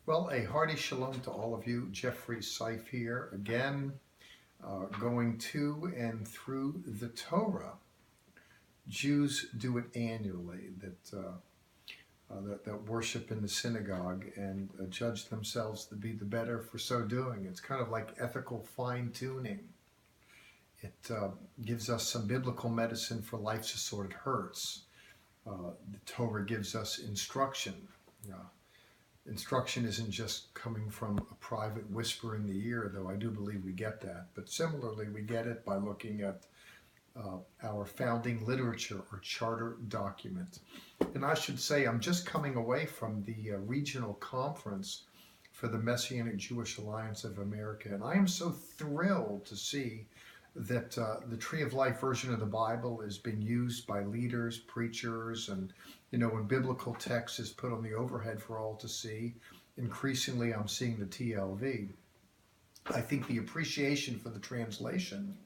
Well, a hearty shalom to all of you. Jeffrey Seif here again, going to and through the Torah. Jews do it annually, that worship in the synagogue and judge themselves to be the better for so doing. It's kind of like ethical fine-tuning. It gives us some biblical medicine for life's assorted hurts. The Torah gives us instruction. Instruction isn't just coming from a private whisper in the ear, though I do believe we get that. But similarly, we get it by looking at our founding literature or charter document. And I should say, I'm just coming away from the regional conference for the Messianic Jewish Alliance of America. And I am so thrilled to see that the Tree of Life version of the Bible is being used by leaders, preachers, and when biblical text is put on the overhead for all to see. Increasingly, I'm seeing the TLV. I think the appreciation for the translation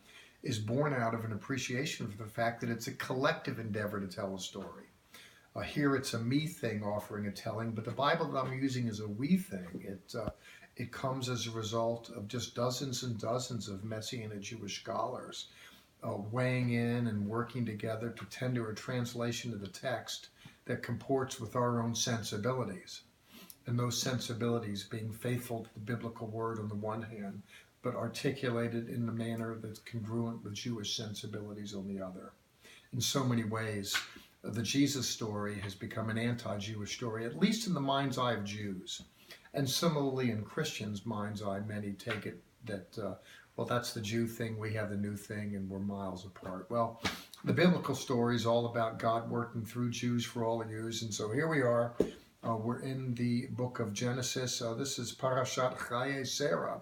is born out of an appreciation for the fact that it's a collective endeavor to tell a story. Here it's a me thing offering a telling, but the Bible that I'm using is a we thing. It comes as a result of just dozens and dozens of Messianic Jewish scholars weighing in and working together to tender a translation of the text that comports with our own sensibilities. And those sensibilities being faithful to the biblical word on the one hand, but articulated in the manner that's congruent with Jewish sensibilities on the other. In so many ways, the Jesus story has become an anti-Jewish story, at least in the mind's eye of Jews. And similarly, in Christians' mind's eye, many take it that, well, that's the Jew thing, we have the new thing, and we're miles apart. Well, the biblical story is all about God working through Jews for all Jews. And so here we are. We're in the book of Genesis. This is Parashat Chayei Sarah,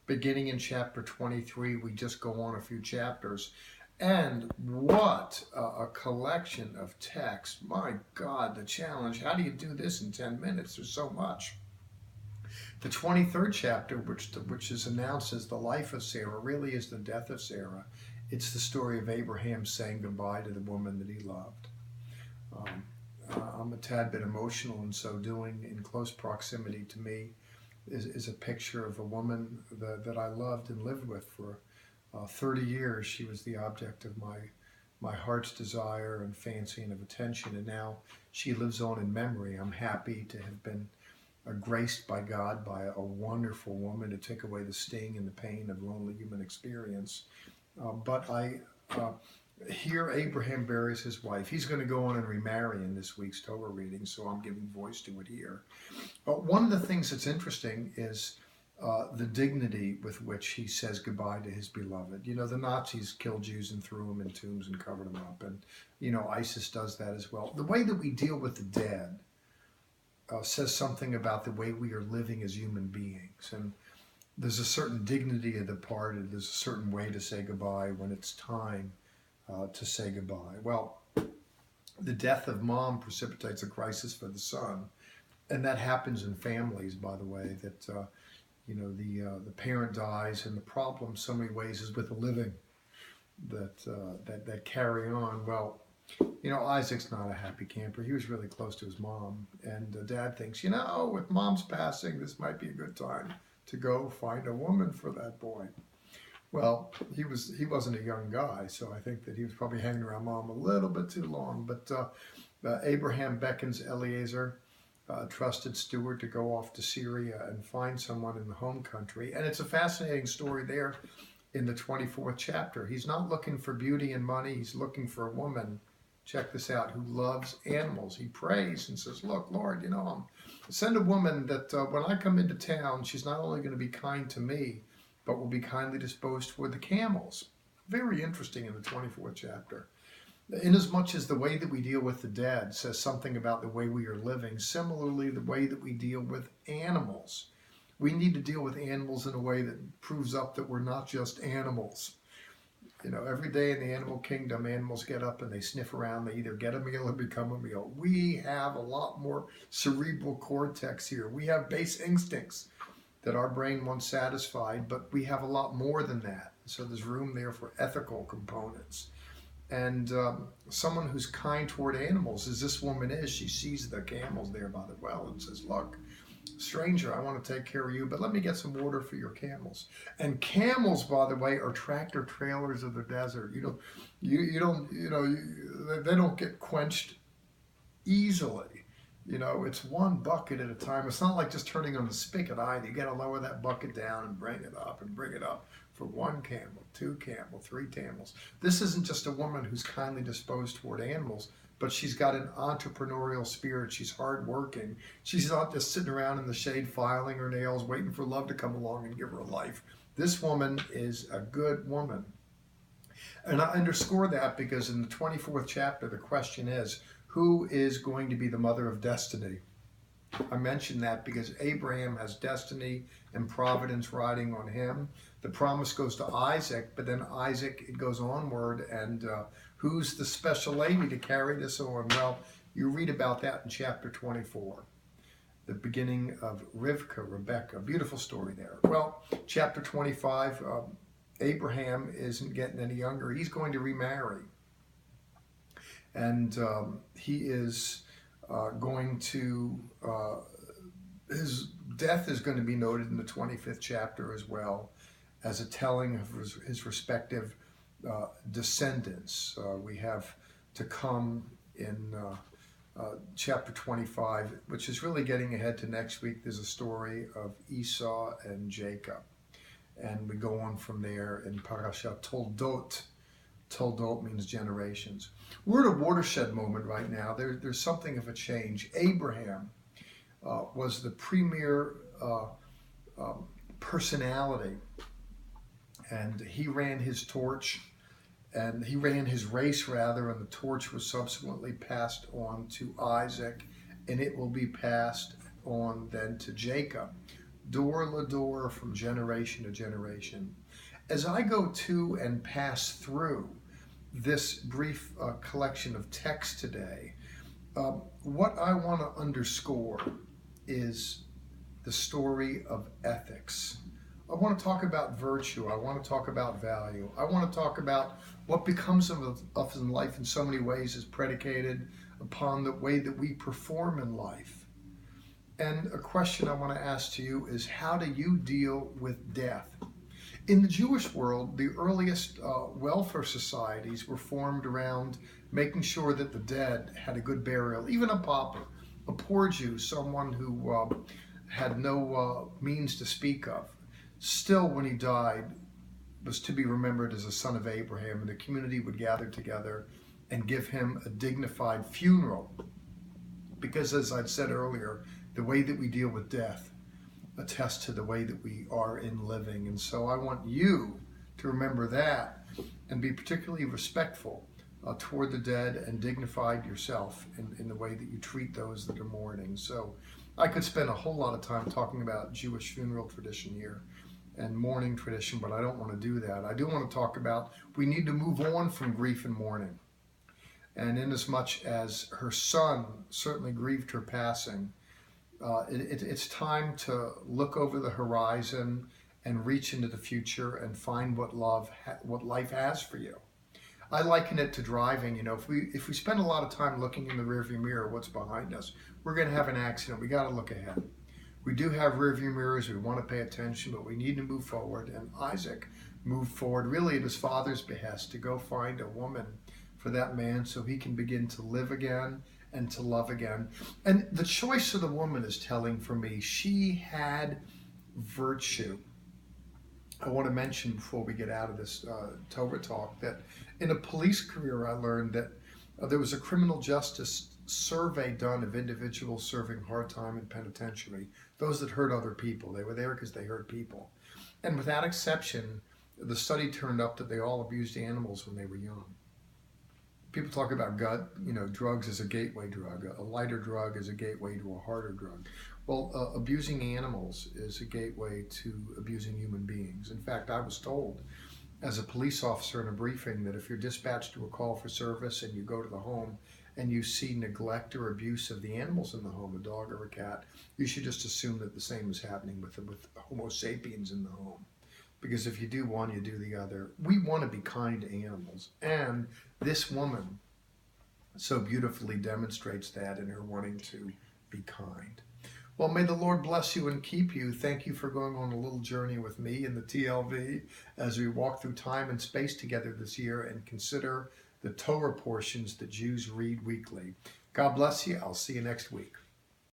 beginning in chapter 23. We just go on a few chapters. And what a collection of text. My God, the challenge. How do you do this in 10 minutes? There's so much. The 23rd chapter, which is announced as the life of Sarah, really is the death of Sarah. It's the story of Abraham saying goodbye to the woman that he loved. I'm a tad bit emotional in so doing. In close proximity to me is a picture of a woman that I loved and lived with for 30 years. She was the object of my heart's desire and fancy and of attention, and now she lives on in memory. I'm happy to have been graced by God by a wonderful woman to take away the sting and the pain of lonely human experience. But I here Abraham buries his wife. He's going to go on and remarry in this week's Torah reading, so I'm giving voice to it here. But one of the things that's interesting is the dignity with which he says goodbye to his beloved. The Nazis killed Jews and threw them in tombs and covered them up. And, ISIS does that as well. The way that we deal with the dead says something about the way we are living as human beings. And there's a certain dignity of the departed. There's a certain way to say goodbye when it's time to say goodbye. Well, the death of mom precipitates a crisis for the son. And that happens in families, by the way, that, the parent dies, and the problem, so many ways, is with the living that carry on. Well, Isaac's not a happy camper. He was really close to his mom, and dad thinks, with mom's passing, this might be a good time to go find a woman for that boy. Well, he wasn't a young guy, so I think that he was probably hanging around mom a little bit too long. But Abraham beckons Eliezer, a trusted steward, to go off to Syria and find someone in the home country. And it's a fascinating story there in the 24th chapter. He's not looking for beauty and money. He's looking for a woman, check this out, who loves animals. He prays and says, look, Lord, send a woman that when I come into town, she's not only going to be kind to me, but will be kindly disposed toward the camels. Very interesting in the 24th chapter. Inasmuch as the way that we deal with the dead says something about the way we are living, similarly, the way that we deal with animals. We need to deal with animals in a way that proves up that we're not just animals. Every day in the animal kingdom, animals get up and they sniff around. They either get a meal or become a meal. We have a lot more cerebral cortex here. We have base instincts that our brain wants satisfied, but we have a lot more than that. So there's room there for ethical components. And someone who's kind toward animals, as this woman is, she sees the camels there by the well and says, look, stranger, I want to take care of you, but let me get some water for your camels. And camels, by the way, are tractor trailers of the desert. They don't get quenched easily. It's one bucket at a time. It's not like just turning on the spigot either. You got to lower that bucket down and bring it up for one camel, two camel, three camels. This isn't just a woman who's kindly disposed toward animals, but she's got an entrepreneurial spirit. She's hardworking. She's not just sitting around in the shade filing her nails, waiting for love to come along and give her a life. This woman is a good woman. And I underscore that because in the 24th chapter, the question is, who is going to be the mother of destiny? I mention that because Abraham has destiny and providence riding on him. The promise goes to Isaac, but then Isaac, it goes onward, and who's the special lady to carry this on? Well, you read about that in chapter 24, the beginning of Rebecca. Beautiful story there. Well, chapter 25, Abraham isn't getting any younger. He's going to remarry. And he is going to, his death is going to be noted in the 25th chapter as well as a telling of his respective descendants. We have to come in chapter 25, which is really getting ahead to next week. There's a story of Esau and Jacob. And we go on from there in Parashat Toldot. Toldot means generations. We're at a watershed moment right now. There's something of a change. Abraham was the premier personality, and he ran his torch, and he ran his race rather, and the torch was subsequently passed on to Isaac, and it will be passed on then to Jacob, door to door, from generation to generation. As I go to and pass through this brief collection of text today, what I want to underscore is the story of ethics. I want to talk about virtue. I want to talk about value. I want to talk about what becomes of us in life in so many ways is predicated upon the way that we perform in life. And a question I want to ask to you is, how do you deal with death? In the Jewish world, the earliest welfare societies were formed around making sure that the dead had a good burial, even a pauper, a poor Jew, someone who had no means to speak of. Still, when he died, was to be remembered as a son of Abraham, and the community would gather together and give him a dignified funeral. Because, as I'd said earlier, the way that we deal with death attest to the way that we are in living. And so I want you to remember that and be particularly respectful toward the dead and dignified yourself in the way that you treat those that are mourning. So I could spend a whole lot of time talking about Jewish funeral tradition here and mourning tradition, but I don't want to do that. I do want to talk about we need to move on from grief and mourning. And inasmuch as her son certainly grieved her passing, it's time to look over the horizon and reach into the future and find what life has for you. I liken it to driving. If we spend a lot of time looking in the rearview mirror, what's behind us, we're going to have an accident. We got to look ahead. We do have rearview mirrors. We want to pay attention, but we need to move forward. And Isaac moved forward, really at his father's behest, to go find a woman for that man so he can begin to live again and to love again. And the choice of the woman is telling for me. She had virtue. I want to mention before we get out of this Torah talk that in a police career I learned that there was a criminal justice survey done of individuals serving hard time in penitentiary, those that hurt other people. They were there because they hurt people. And without exception, the study turned up that they all abused animals when they were young. People talk about drugs as a gateway drug. A lighter drug is a gateway to a harder drug. Well, abusing animals is a gateway to abusing human beings. In fact, I was told as a police officer in a briefing that if you're dispatched to a call for service and you go to the home and you see neglect or abuse of the animals in the home, a dog or a cat, you should just assume that the same is happening with Homo sapiens in the home. Because if you do one, you do the other. We want to be kind to animals. And this woman so beautifully demonstrates that in her wanting to be kind. Well, may the Lord bless you and keep you. Thank you for going on a little journey with me in the TLV as we walk through time and space together this year and consider the Torah portions that Jews read weekly. God bless you. I'll see you next week.